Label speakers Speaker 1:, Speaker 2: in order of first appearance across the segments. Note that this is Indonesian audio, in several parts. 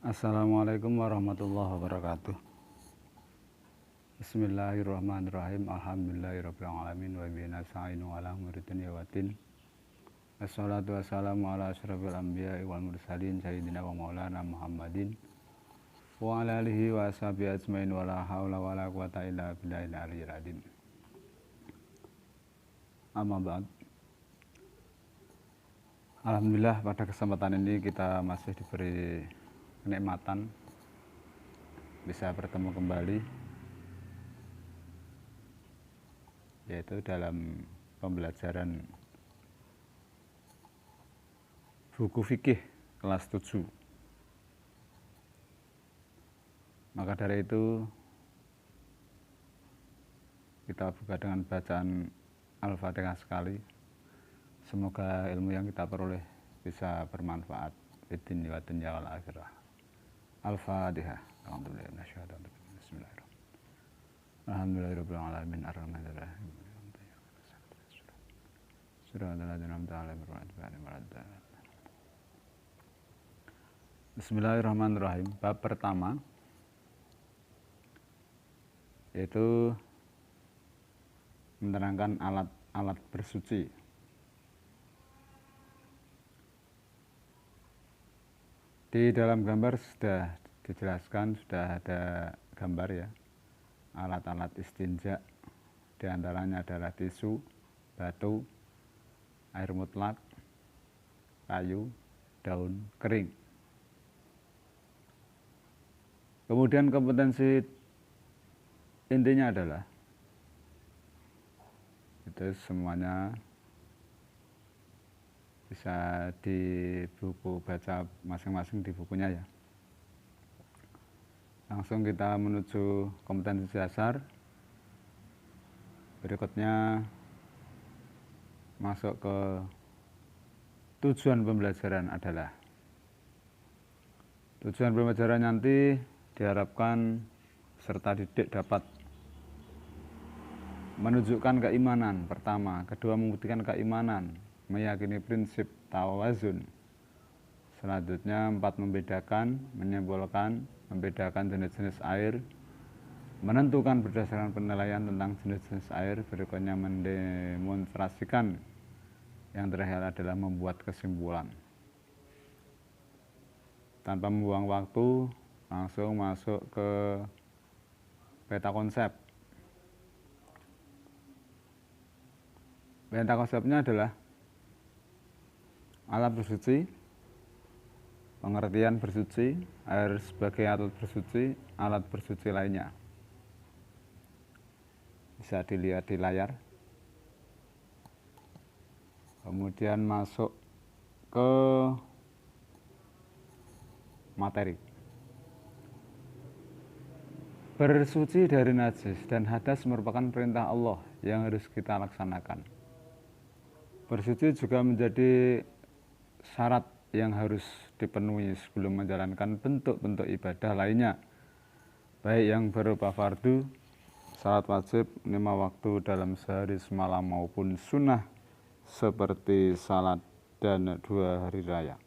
Speaker 1: Assalamualaikum warahmatullahi wabarakatuh. Bismillahirrahmanirrahim. Alhamdulillahirabbil alamin wa bihi nasta'inu ala umuri dunya waddin. Wassalatu wassalamu ala asyrofil anbiya'i wal mursalin sayyidina wa maulana Muhammadin wa ala alihi wa ashabihi ajmain wa la haula wa la quwata illa billahil aliyyil azim. Amma ba'd. Alhamdulillah pada kesempatan ini kita masih diberi kenikmatan bisa bertemu kembali, yaitu dalam pembelajaran buku fikih kelas 7. Maka dari itu kita buka dengan bacaan Al-Fatihah sekali. Semoga ilmu yang kita peroleh bisa bermanfaat di dunia wa dunya wal akhirah. Al-Fatihah. Bismillahirrahmanirrahim. Alhamdulillahirabbil alamin arrahmanir rahim. Bismillahirrahmanirrahim. Bab pertama yaitu menerangkan alat-alat bersuci. Di dalam gambar sudah dijelaskan, sudah ada gambar ya, alat-alat istinja, diantaranya adalah tisu, batu, air mutlak, kayu, daun kering. Kemudian kompetensi intinya adalah itu semuanya bisa di buku baca masing-masing di bukunya ya. Langsung kita menuju kompetensi dasar. Berikutnya masuk ke tujuan pembelajaran adalah tujuan pembelajaran nanti diharapkan serta didik dapat menunjukkan keimanan pertama, kedua membuktikan keimanan, meyakini prinsip tawazun. Selanjutnya 4 membedakan, menyimpulkan, membedakan jenis-jenis air, menentukan berdasarkan penilaian tentang jenis-jenis air. Berikutnya mendemonstrasikan, yang terakhir adalah membuat kesimpulan. Tanpa membuang waktu, langsung masuk ke peta konsep. Peta konsepnya adalah alat bersuci, pengertian bersuci, air sebagai alat bersuci, alat bersuci lainnya. Bisa dilihat di layar. Kemudian masuk ke materi. Bersuci dari najis dan hadas merupakan perintah Allah yang harus kita laksanakan. Bersuci juga menjadi syarat yang harus dipenuhi sebelum menjalankan bentuk-bentuk ibadah lainnya, baik yang berupa fardu, salat wajib 5 waktu dalam sehari semalam maupun sunnah seperti salat dan 2 hari raya.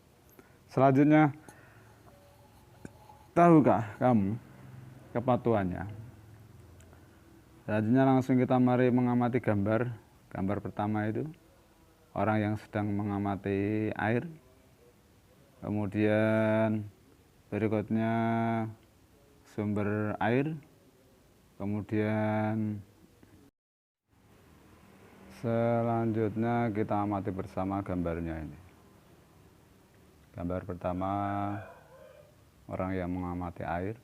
Speaker 1: Selanjutnya, tahukah kamu kepatuhannya? Selanjutnya langsung kita mari mengamati gambar. Gambar pertama itu orang yang sedang mengamati air. Kemudian berikutnya sumber air. Kemudian selanjutnya kita amati bersama gambarnya ini. Gambar pertama orang yang mengamati air.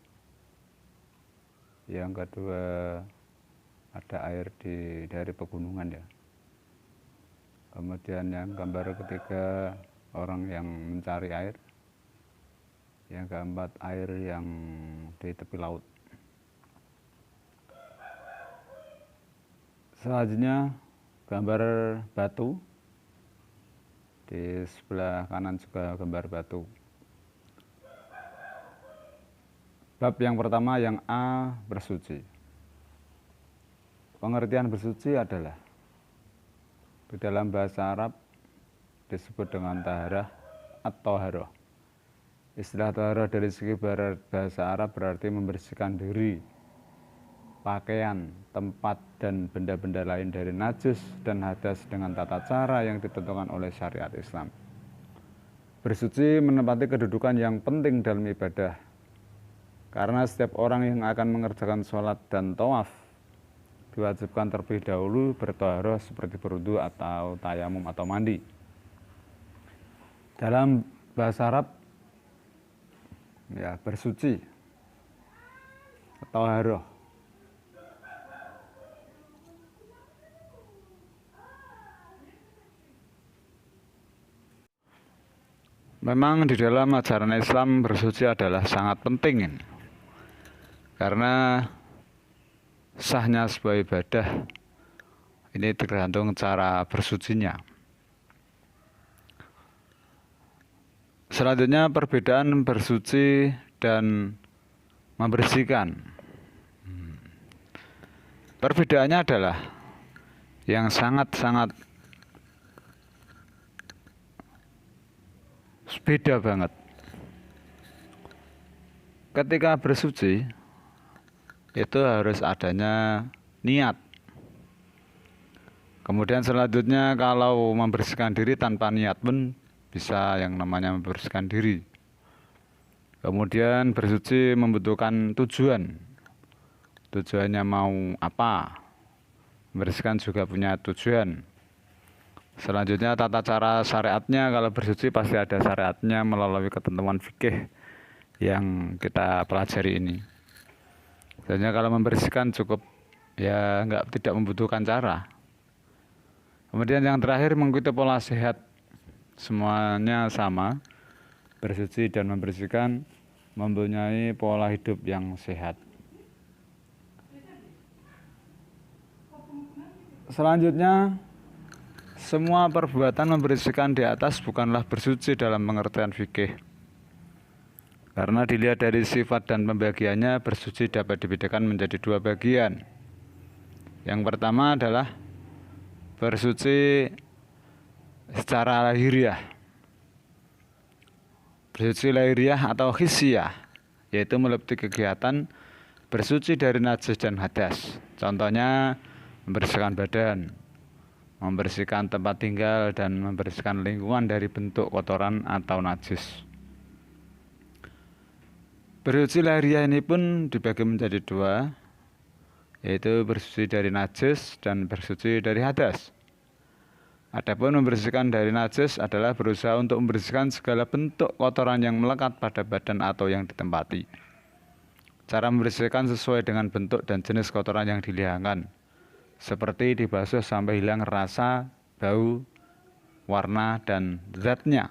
Speaker 1: Yang kedua ada air dari pegunungan ya. Kemudian yang gambar ketiga orang yang mencari air. Yang keempat air yang di tepi laut. Selanjutnya gambar batu. Di sebelah kanan juga gambar batu. Bab yang pertama yang A, bersuci. Pengertian bersuci adalah di dalam bahasa Arab disebut dengan taharah atau haroh. Istilah taharah dari segi bahasa Arab berarti membersihkan diri, pakaian, tempat, dan benda-benda lain dari najis dan hadas dengan tata cara yang ditentukan oleh syariat Islam. Bersuci menempati kedudukan yang penting dalam ibadah, karena setiap orang yang akan mengerjakan sholat dan tawaf diwajibkan terlebih dahulu bertaharah seperti berwudu atau tayamum atau mandi. Dalam bahasa Arab, ya bersuci atau taharah. Memang di dalam ajaran Islam bersuci adalah sangat penting, karena sahnya sebuah ibadah ini tergantung cara bersucinya. Selanjutnya perbedaan bersuci dan membersihkan. Perbedaannya adalah yang sangat-sangat beda banget. Ketika bersuci itu harus adanya niat. Kemudian selanjutnya kalau membersihkan diri tanpa niat pun bisa yang namanya membersihkan diri. Kemudian bersuci membutuhkan tujuan. Tujuannya mau apa? Membersihkan juga punya tujuan. Selanjutnya tata cara syariatnya, kalau bersuci pasti ada syariatnya melalui ketentuan fikih yang kita pelajari ini. Sebenarnya kalau membersihkan cukup ya tidak membutuhkan cara. Kemudian yang terakhir mengikuti pola sehat, semuanya sama. Bersuci dan membersihkan mempunyai pola hidup yang sehat. Selanjutnya, semua perbuatan membersihkan di atas bukanlah bersuci dalam pengertian fikih. Karena dilihat dari sifat dan pembagiannya, bersuci dapat dibedakan menjadi dua bagian. Yang pertama adalah bersuci secara lahiriah. Bersuci lahiriah atau hissiyah, yaitu meliputi kegiatan bersuci dari najis dan hadas. Contohnya membersihkan badan, membersihkan tempat tinggal, dan membersihkan lingkungan dari bentuk kotoran atau najis. Bersuci lahiriah ini pun dibagi menjadi dua, yaitu bersuci dari najis dan bersuci dari hadas. Adapun membersihkan dari najis adalah berusaha untuk membersihkan segala bentuk kotoran yang melekat pada badan atau yang ditempati. Cara membersihkan sesuai dengan bentuk dan jenis kotoran yang dihilangkan, seperti dibasuh sampai hilang rasa, bau, warna, dan zatnya.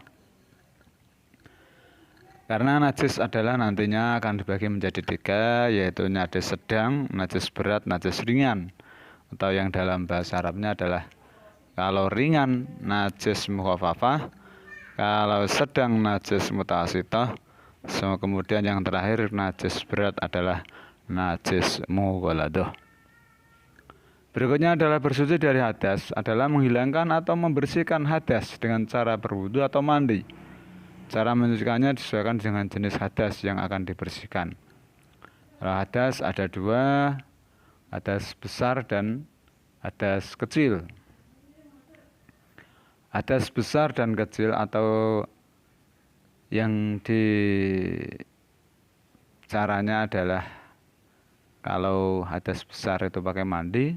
Speaker 1: Karena najis adalah nantinya akan dibagi menjadi tiga, yaitu najis sedang, najis berat, najis ringan. Atau yang dalam bahasa Arabnya adalah kalau ringan najis mukhafafah, kalau sedang najis mutawasithah, kemudian yang terakhir najis berat adalah najis mughalladah. Berikutnya adalah bersuci dari hadas, adalah menghilangkan atau membersihkan hadas dengan cara berwudu atau mandi. Cara menyucikannya disesuaikan dengan jenis hadas yang akan dibersihkan. Kalau hadas ada dua, hadas besar dan hadas kecil. Hadas besar dan kecil atau yang caranya adalah kalau hadas besar itu pakai mandi,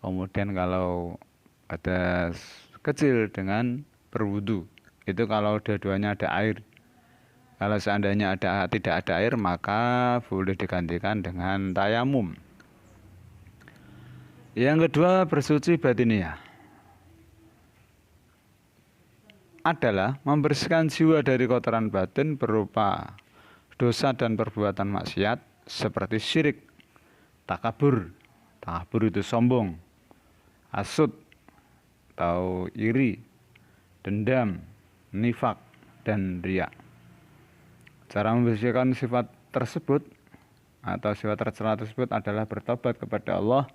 Speaker 1: kemudian kalau hadas kecil dengan berwudu. Itu kalau dua-duanya ada air. Kalau seandainya tidak ada air, maka boleh digantikan dengan tayamum. Yang kedua, bersuci batiniah adalah membersihkan jiwa dari kotoran batin berupa dosa dan perbuatan maksiat seperti syirik, takabur. Takabur itu sombong, hasud atau iri, dendam, nifak, dan riya. Cara membersihkan sifat tersebut atau sifat tercela tersebut adalah bertobat kepada Allah,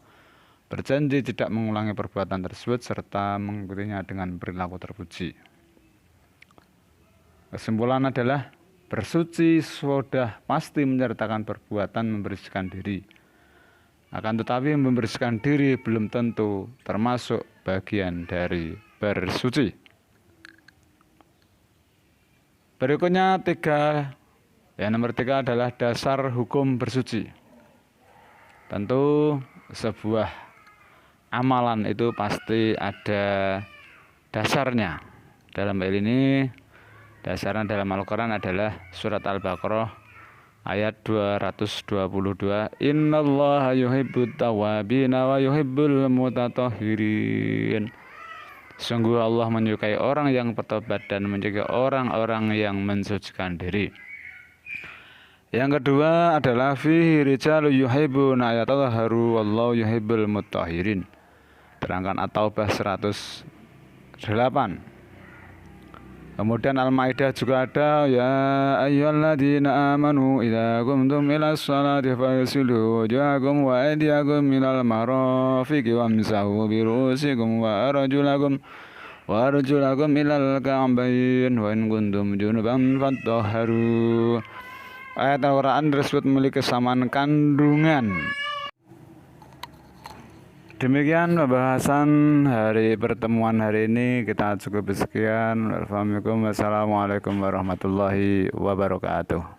Speaker 1: berjanji tidak mengulangi perbuatan tersebut, serta mengikutinya dengan perilaku terpuji. Kesimpulan adalah Bersuci sudah pasti menyertakan perbuatan membersihkan diri. Akan tetapi membersihkan diri belum tentu termasuk bagian dari bersuci. Berikutnya nomor 3 adalah dasar hukum bersuci. Tentu sebuah amalan itu pasti ada dasarnya. Dalam hal ini dasarnya dalam Al-Quran adalah surat Al-Baqarah ayat 222. Innallaha yuhibbut tawwabina wa yuhibbul mutatahhirin. Sungguh Allah menyukai orang yang bertobat dan menyukai orang-orang yang mensucikan diri. Yang kedua adalah fihi rijalu yuhibbuna yatahharu wallahu yuhibbul mutahhirin. Terangkan At-Taubah 108. Kemudian Al-Maidah juga ada ya ayyuhalladzina amanu idza qumtum ilas sholati faghsilu wujuhakum wa aydiyakum minal marafiqi wamsahu bi ru'usikum wa arjulakum ilal ka'bayn wa in kuntum junuban fatahharu. Ayat Al-Quran tersebut memiliki kesamaan kandungan. Demikian pembahasan pertemuan hari ini, kita cukup sekian. Wassalamualaikum warahmatullahi wabarakatuh.